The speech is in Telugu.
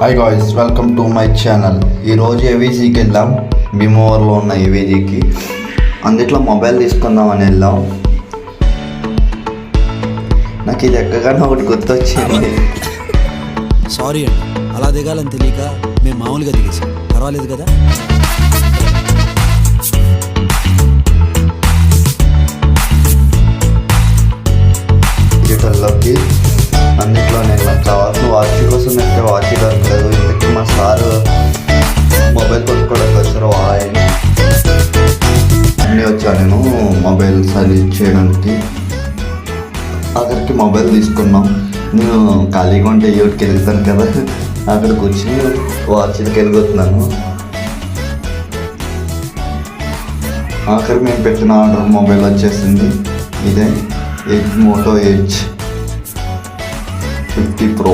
Hi guys, welcome to my channel. ఈరోజు ఏవీజీకి వెళ్ళాం, భీమవరంలో ఉన్న ఏవీజీకి. అందుట్లో మొబైల్ తీసుకుందామని వెళ్ళాం. నాకు ఇది ఎక్కగానే ఒకటి గుర్తొచ్చింది. సారీ అండి, అలా దిగాలని తెలియక మేము మామూలుగా దిగేసాం. పర్వాలేదు కదా. డిజిటల్లోకి అన్నిట్లో నేను నాకు కావాల్సిన వాచ్ కోసం అయితే వాచ్ దొరకలేదు. ఇంతకీ మా సారు మొబైల్ కొనుక్కోవడానికి వచ్చారు. ఆయన అన్నీ వచ్చాను నేను మొబైల్ సర్వీస్ చేయడానికి. అక్కడికి మొబైల్ తీసుకున్నాం. నేను ఖాళీగా ఉంటే యూట్కి వెళ్తాను కదా, అక్కడికి వచ్చి వాచ్కి వెళ్ళిపోతున్నాను. ఆఖరి మేము పెట్టిన ఆర్డర్ మొబైల్ వచ్చేసింది. ఇదే మోటో Edge 50 Pro.